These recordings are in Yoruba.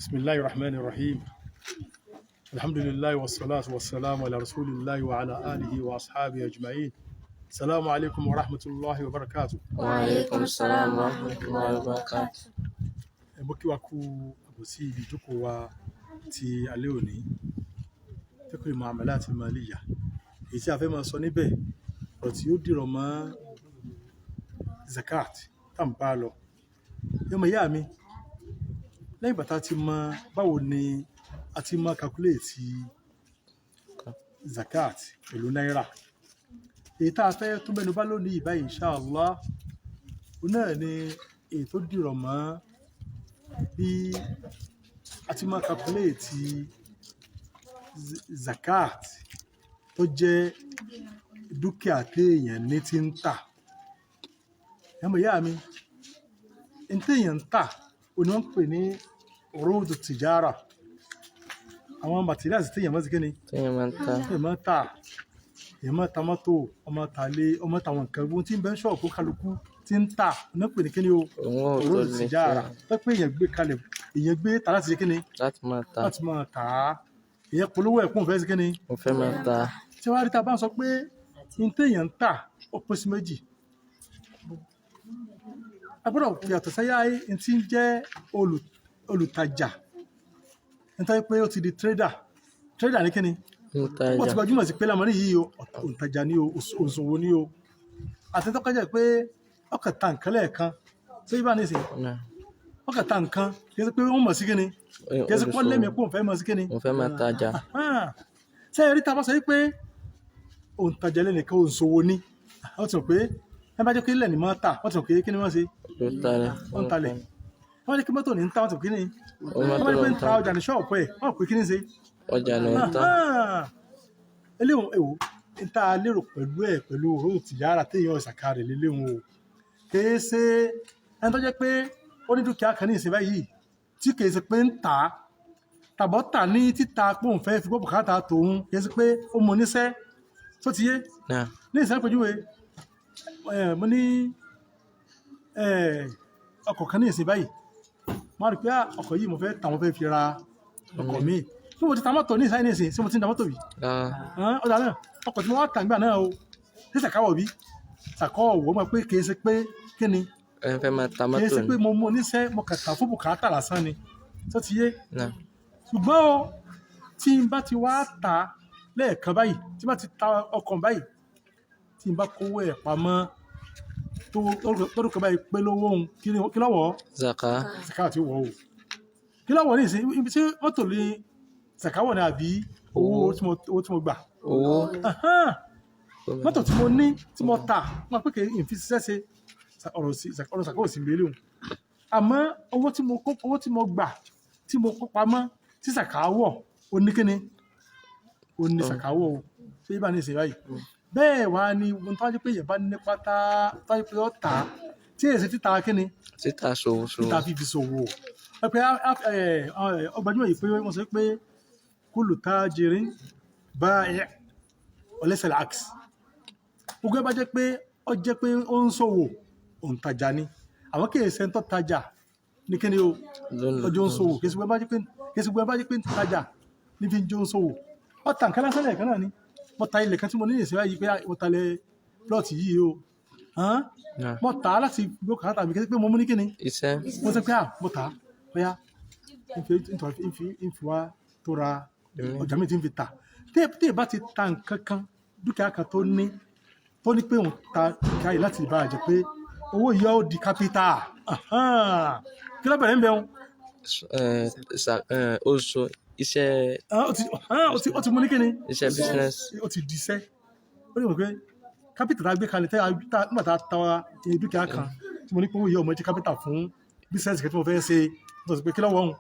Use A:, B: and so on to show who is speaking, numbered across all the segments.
A: بسم الله الرحمن الرحيم الحمد لله والصلاة والسلام على رسول الله وعلى آله وأصحابه أجمعين السلام عليكم ورحمة الله وبركاته.
B: وعليكم السلام ورحمة الله وبركاته.
A: mo kí wa kú àbọ̀ sí ibi ìjókòó wa ti alẹ́ òní fiqh muamalat maliya èyí tí a fẹ́ máa sọ níbẹ̀ ọ̀rọ̀ tí ó dìrọ̀ mọ́ zakat tá ń bá lọ yọmọ ìyá mi lẹ́yìn bàtà ti mọ báwo ni a ti máa calculate zakat pẹ̀lú náírà èyí tá a fẹ́ tún mẹ́nu bà lónìí báyìí inshallah náà ni èyí tó dìrọ̀ mọ́ bí a ti máa calculate zakat tó jẹ́ dúkìá téèyàn ní tí ń tà ẹmọ ìyá mi ní téèyàn ń tà òní wọ́n ń pè ní urudu tijara àwọn materials téèyàn máa ń kíni
B: téèyàn máa ń tà
A: èèyàn máa ta mọ́tò ọmọ tàlé ọmọ tàwọn nǹkan gbogbo tí ń bẹ ń ṣọ́ọ̀bù kálukú tí ń tà ní pè ní kíni o urudu tijara tó pé èèyàn gbé kalẹ̀ èèyàn gbé tà láti ṣe kíni
B: láti máa
A: tà á èèyàn polówó ẹ̀kún fẹ́ sí kíni
B: mo fẹ́ máa tà
A: tí wàá rí ta bá ń sọ pé ní téèyàn ń tà ó pín sí méjì a gbọ́dọ̀ yàtọ̀ sáyà ní tí ń jẹ́ olùtajà nítorí pé ó ti di trader ní kíni ó ti gbajúmọ̀ sí pé lámọ́rí yìí o òǹtajà ní o òṣòwò ní o àti tọ́kọ́jà pé ọkàn ta nǹkan lẹ́ẹ̀kan tó yí bá ní ìsìn ọkàn ta nǹkan kí ẹ sí pé wọ́n mọ̀ sí kíni kí ẹ sí pọ́n lẹ́mìí pé òun fẹ́ mọ̀ sí kíni
B: mo fẹ́ máa tajà
A: ṣé ẹ rí ta bá sọ pé òǹtajà lẹ́nìkan òṣòwò ní ó ti mọ̀ pé ẹ bá jẹ́ pé ilẹ̀ ní máa tà wọ́n ti mọ̀ pé kí ni wọ́n ṣe wọ́n talẹ̀ wọ́n jẹ́ kí mọ́tò ní ń tà wọ́n ti mọ̀ kí ni wọ́n bá jẹ́ pé ń ta ọjà ní ṣọ́ọ̀pù ẹ̀ wọ́n pè kí ni ṣe
B: ọjà ní ń tà
A: eléwọ̀n èwò ń ta lérò pẹ̀lú òróró tìyára téèyàn ìsàkà rẹ̀ léléwọ̀n o kìí ṣe ẹni tó jẹ́ pé ó ní dúkìá kan ní ìsìn báyìí tí kìí ṣe pé ń tà á tàbọ̀ tà ní títa pé òun fẹ́ fi gbọ́ bùkátà tòun kìí ṣe pé ó mọ oníṣẹ́ tó ti yé ní ìsìn àpèjúwe mo ní ọkọ̀ kan ní ìsìn báyìí mo rí pé ọkọ̀ yìí mo fẹ́ tà wọ́n fẹ́ fi ra ọkọ̀ míì tí mo ti ta mọ́tò ní ìsáyé ní ìsìn tí mo ti ń ta mọ́tò bí ọ̀dà náà ọkọ̀ tí mo wá tà nígbà náà o tí sàkáwọ̀ bí sàkọ́wọ̀ mọ̀ pé kìí ṣe pé kí ni
B: ẹ fẹ́ máa ta mọ́tò
A: kìí ṣe pé mo mú oníṣẹ́ mo kà tà fún bùkátà lásán ni tó ti yé ṣùgbọ́n o tí n bá ti wá tà lẹ́ẹ̀kan báyìí tí n bá ti ta ọkọ̀ báyìí tí n bá kówó ẹ̀ pamọ́ lórúkọ báyìí pé lówó òun kí lọ́wọ́
B: zaka
A: àti wọ̀ o kí lọ́wọ́ ní ìsìn ibi tí mọ́tò lè sàkáwọ̀ ní àbí owó tí mo gbà mọ́tò tí mo ní tí mo tà wọ́n pé kí n fi ṣiṣẹ́ ṣe ọ̀rọ̀ sàkáwọ̀ sí ilé òun àmọ́ owó tí mo gbà tí mo kó pamọ́ tí sàkáwọ̀ ó ní kíni ó ní sàkáwọ̀ o ṣé yí bá ní ìsìn báyìí bẹ́ẹ̀ wá ní ohun tó wájú pé èèyàn bá ní pátá tó wájú pé ó tà á tí èsì títa kíni
B: títa ṣòwò
A: títa fífi ṣòwò pé ọgbàjúmọ̀ yìí pé wọ́n sọ pé kullu tajirin ba'i' wa laysa al-'aks gbogbo ẹ bá jẹ́ pé ó jẹ́ pé ó ń ṣòwò òǹtajà ni àwọn kì í ṣe ń tọ́ tajà ní kíni o ọjọ́ ń ṣòwò kì í ṣe gbogbo ẹ bá jẹ́ pé ń tajà ní fi ń jọ ń ṣòwò ó tà nǹkan lásán lẹ́ẹ̀kan náà ni mo ta ilẹ̀ kan tí mo ní ìsìn báyìí pé mo ta lẹ̀ plọ́ọ̀tì yìí o mo tà á láti gbó kàátà mi kí pé mo mú ní kíni mo sọ pé mo tà á bóyá ìfi wá tó ra ọjà mi ti ń fi tà tí ì bá ti ta nǹkan kan dúkìá kan tó ní pé òun ta dúkìá yìí láti ìbára jẹ pé owó yìí ó di kápítà kí ló bẹ̀rẹ̀ ń bẹ̀ wọn.
B: oṣù iṣẹ́
A: ó ti mú ní kíni
B: iṣẹ́ business
A: ó ti di iṣẹ́ ó ní mọ̀ pé kápítà tá a gbé kalẹ̀ nígbà tá a ta dúkìá kan tí mo ní pé owó yìí ọmọ jẹ́ kápítà fún bísíǹsì kẹ́tí mo fẹ́ ṣe mo sọ pé kí lọ́wọ́ òun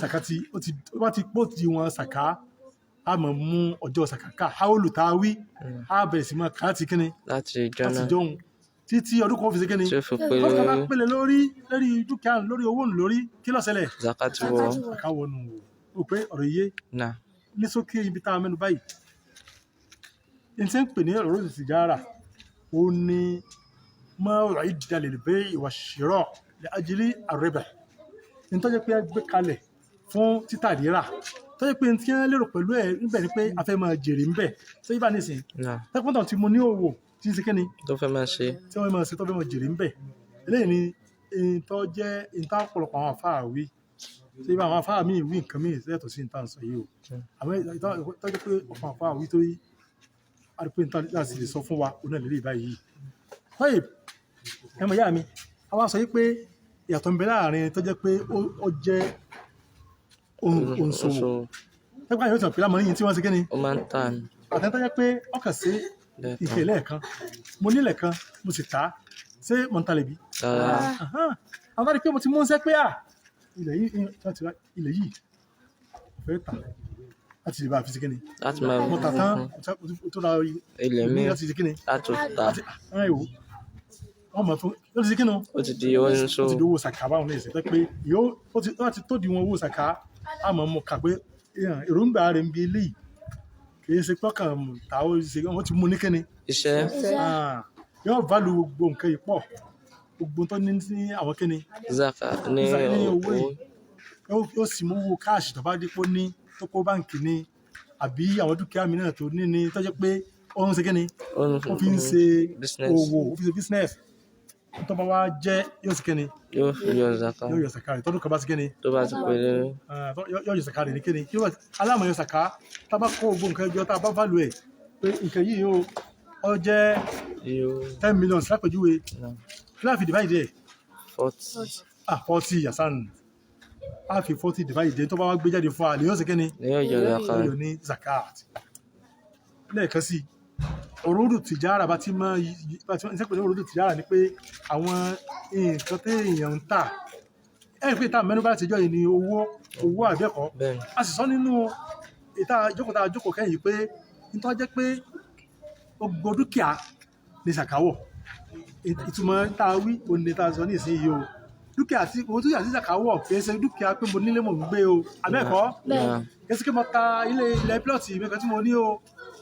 A: sàká tí ó bá ti pò tí wọn sàká a mọ̀ mú ọjọ́ sàká ká a ó lù tá a wí a bẹ̀rẹ̀ sí máa káàtì kíni láti jọun títí ọdún kan fi ṣe kíni wọ́n kàn bá pèlè lórí dúkìá lórí owó nù lórí kí ló ṣẹlẹ̀ sàká wọnù o pé ọ̀rọ̀ iye ní sókè ibi tá a mẹ́nu báyìí ní tí ń pè ní ọ̀rọ̀ tìjára ó ní mọ́ ọ̀rọ̀ ìdíjà lè bẹ́ ìwà ṣìírọ̀ lè ajílí àrẹ́bẹ̀ nítorí pé gbé kalẹ̀ fún títà rírà tó yẹ pé tí wọ́n lérò pẹ̀lú ẹ̀ níbẹ̀ ni pé a fẹ́ máa jèrè ńbẹ̀ tó yẹ bá nísìnyí tẹ́kùntàn tí mo ní òwò tí ń ṣe kíni
B: tó fẹ́ máa ṣe
A: tí wọ́n máa ṣe tó fẹ́ máa jèrè ńbẹ̀ eléyìí ni ìtọ́ jẹ́ ìtọ́ ọ̀pọ̀lọpọ̀ àwọn àfáà wí ṣé ibà àwọn àfáà míì wí nǹkan míì sẹ́yìn tó sí ìtàn sọ yìí o àmọ́ ìtọ́ jẹ́ pé ọ̀pọ̀ àfáà wí tó yí àdúgbò ìtàn láti lè sọ fún wa òun náà lè rí báyìí tọ́yì ẹmọ ìyá mi a wá sọ yí pé ìyàtọ̀ ń bẹ láàrin tó jẹ́ pé ó jẹ́ òǹṣòwò ẹgbẹ́ àyẹ̀wò ìtàn pé lámọ̀ níyìn tí wọ́n ṣe kí ni
B: ó máa ń tà ní
A: àtẹ́ntọ́ jẹ́ pé ọkàn sí ìkè lẹ́ẹ̀kan mo nílẹ̀ kan mo sì tà á ṣé mo ń talẹ̀ bí àwọn tó rí pé mo ti mú ń sẹ́ pé ilẹ̀ yìí fẹ́ tà láti lè bá fi ṣe kí ni
B: láti máa
A: mo tà tán tó ra
B: ilẹ̀ mi
A: láti ṣe kí ni
B: láti tà
A: wọ́n mọ̀ fún ó ti ṣe kí ni
B: ó ti di oníṣòwò
A: ó ti di owó sàkà báwọn ní ìsìn pé ó ti tó di wọn owó sàkà àmọ́ mo kà pé èròǹgbà rẹ̀ ń bi eléyìí kì í ṣe pọ́kàn ta ó ṣe wọ́n ti mú ní kíni
B: iṣẹ́
A: yóò válù gbogbo nǹkan yìí pọ̀ gbogbo tó ní àwọn kíni
B: zaka ní
A: owó yìí yóò sì mú owó káàṣì tó bá dípò ní tó kó báǹkì ní àbí àwọn dúkìá mìíràn tó ní ní tó jẹ́ pé ó ń ṣe kíni ó fi ń ṣe owó ó fi ṣe business tó bá wá jẹ́ yóò ṣe kíni
B: yóò yọ zaka
A: yóò yọ sàkà rẹ̀ tọ́dún kan bá ṣe kíni
B: tó bá ti pè é
A: yóò yọ sàkà rẹ̀ ní kíni aláàmọ̀ yọ sàkà tá a bá kó gbogbo nǹkan ẹjọ́ tá a bá válù ẹ̀ pé nǹkan yìí ó jẹ́ 10 million lápèjúwe láàfin divide ẹ̀ 40 yasan a fi 40 divide tó bá wá gbé jáde fún àlè yóò ṣe kíni
B: yóò yọ zaka
A: yóò ní zakat lẹ́ẹ̀kan sí òróró tìjára bá ti máa ìṣẹ́pẹ̀lẹ̀ òróró tìjára ni pé àwọn nǹkan tí èèyàn ń tà ẹ̀ pé ìta mẹ́nu bá ti jọ yìí ni owó àbẹ́ẹ̀kọ́ a sì sọ nínú ìta jókòó kẹ́yìn pé nítorí jẹ́ pé gbogbo dúkìá ní sàkáwọ̀ ìtumọ̀ tá a wí òní tá a sọ ní ìsinyìí o dúkìá tí owó dúkìá sí sàkáwọ̀ kìí ṣe dúkìá pé mo nílé mò ń gbé o àbẹ́ẹ̀kọ́ kìí ṣe pé mo ta ilẹ̀ plọ́ọ̀tì mi kan tí mo ní o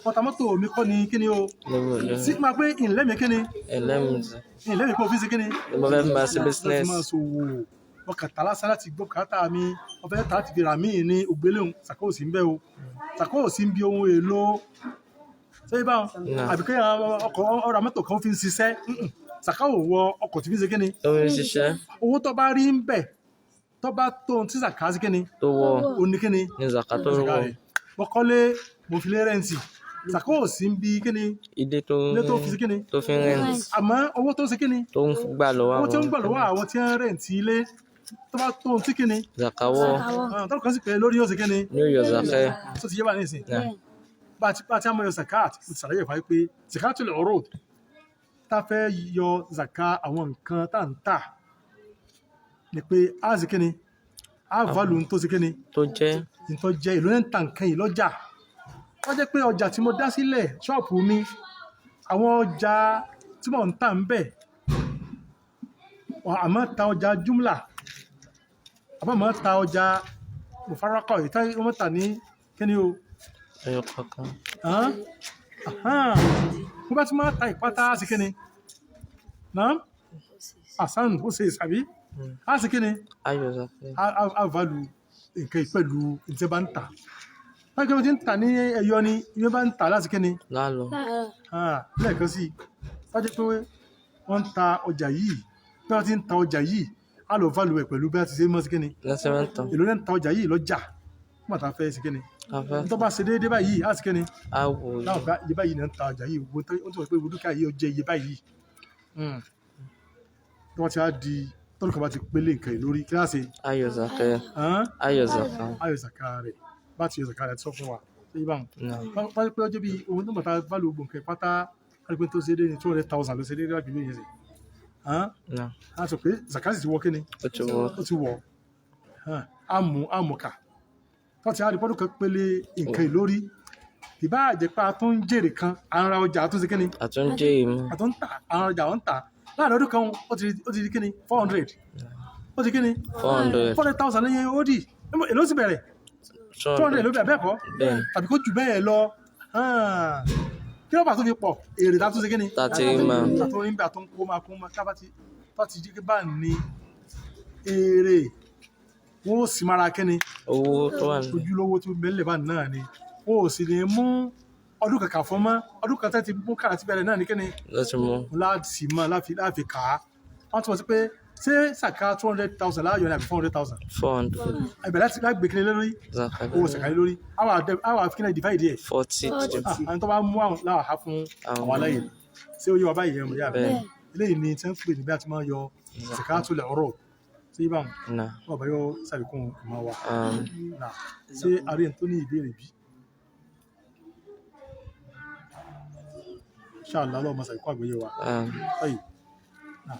A: mo ta mọ́tò mi kọ́ ni kíni o sí máa pé ìlẹ́mì kíni ìlẹ́mì kó fi sí kíni
B: mo fẹ́ máa ṣe business
A: mo kàn tà lásán láti gbọ́ kàtà mi mo fẹ́ tà láti fi rà míì ní ògbéléhùn sàkáwọ̀ sí ń bẹ́ o sàkáwọ̀ sí ń bí ohun èlò ṣé ibà àbíkẹ́ ọkọ̀ ọ̀rọ̀ mọ́tò kan fi ń ṣiṣẹ́ sàkáwọ̀ wọ ọkọ̀ tí fi ń ṣe kíni
B: tó ń ṣiṣẹ́
A: owó tó bá rí ń bẹ̀ tó bá tó ohun tí sàká sí kíni
B: tó wọ
A: òní kíni
B: ní zaka tó wọ
A: mo kọ́lé mo fi lé rẹ́ǹtì sàkáwọ̀ sí ń bí kíni
B: ilé
A: tó fi sí kíni
B: tó fi ń rẹ́ǹtì
A: àmọ́ owó tó ṣe kíni
B: tó ń gbà lọ́wọ́
A: owó tí ó ń gbà lọ́wọ́ àwọn tí ń rẹ́ǹtì ilé tó bá tó ohun tí kíni
B: zaka wọ
A: tó kàn sí pé lórí yóò ṣe kíni
B: yóò yọ zaka
A: tó ti yé bá nísìn bá ti àmọ́ yọ zakat mo ti ṣàlàyé ìfà pé zakatul urud tá fẹ́ yọ zaka àwọn nǹkan tá ń tà ni pé a sì kíni a value tó sì kíni
B: tó jẹ́
A: ìlú ní ta nǹkan yìí lọ́jà wọ́n jẹ́ pé ọjà tí mo dá sílẹ̀ ṣọ́ọ̀pù mi àwọn ọjà tí mò ń tà ń bẹ̀ àmọ́ ta ọjà jumla àmọ́ ta ọjà mufarakọ̀ ìta wọ́n tà ní kíni o
B: ẹyọ kankan
A: mo bá ti máa ta ìpátá sí kíni náà àsán ó ṣe ìsàbí á sí kíni
B: ayọ̀ zaka
A: á value nǹkan pẹ̀lú ìtẹ́ bá ń tà láti ọmọ tí ń tà ní ẹyọ ni ìwé bá ń tà láti kíni
B: lálọ́
A: lẹ́ẹ̀kan sí wájú pé wọ́n ń ta ọjà yìí bí wọ́n ti ń ta ọjà yìí á lọ value ẹ̀ pẹ̀lú bí wọ́n ti ṣe mọ́ sí kíni
B: lẹ́sẹ̀ mẹ́ta
A: èlò ní ń ta ọjà yìí lọ́jà nígbà tá a fẹ́ sí kíni tó bá ṣe déédéé báyìí á sí kíni
B: àwò
A: láwọn bá iye báyìí náà ń ta ọjà yìí ó tún wọ́n pé dúkìá yìí ó jẹ́ iye báyìí tí wọ́n ti á di tọ́lù kan bá ti pélé nǹkan yìí lórí kíláàsì
B: ayọ̀ zaka
A: ayọ̀ zaka rẹ̀ bá ti yọ zaka rẹ̀ sọ fún wa ṣé ibà wọn pé ọjọ́ bíi owó tó mọ̀ta bá lo gbòǹkẹ́ pátá wọ́n pé tó ṣe dé ní 200,000 ló ṣe dé láti ilé yẹn sí a sọ pé zaka sì ti wọ kíni ó ti wọ àmùkà tó ti á di pọ́dún kan pélé nǹkan yìí lórí ìbá àjẹpá tó ń jèrè kan ara ọjà tó ṣe kíni
B: àtúnjẹ ìmú
A: àtúntà ara ọjà wọn ń tà láàrin ọdún kan ó ti di kíni 400 ó ti kíni 400,000 lẹ́yìn ó dì èló sì bẹ̀rẹ̀ 200 ló bẹ̀rẹ̀ bẹ́ẹ̀ kọ́ tàbí kó jù bẹ́ẹ̀ lọ kí ló bá tó fi pọ̀ èrè tá tó ṣe kíni
B: tàti máa
A: tó ń bẹ̀ tó ń kó máa ká bá ti jí bá ní èrè wọ́n ó sì mára kẹ́ni
B: owó tó wà ní
A: ojúlówó tí bẹ́ẹ̀ lè bá náà ni wọ́n ò sì lè mú ọdún kankan fún mọ́ ọdún kan tẹ́ ti mú kára ti bẹ̀rẹ̀ náà ní kẹ́ni
B: láti mú
A: láti mọ́ láfi kà á wọ́n tún wọ́n sí pé ṣé sàká 200,000 láàyò ní àbí 400,000
B: 400
A: ẹ̀bẹ̀ láti gbé kíni lórí
B: zakat
A: owó sàkáyé lórí àwọn àfikínà divide ẹ̀
B: 40
A: àwọn tó bá mú àwọn láwàá fún àwọn aláyè ṣé ó yẹ wà báyìí yẹn mọ̀ yá
B: bẹ́ẹ̀
A: eléyìí ni tí wọ́n ń pè ní bí a ti máa yọ zakatul urud tí bá
B: náà
A: wọn bá yọ sàbíkún ìmọ̀ wa náà ṣé àríyàn tó ní ìbéèrè bí ṣáà lálọ́ ọmọ sàbíkún àgbéyé wa. Náà.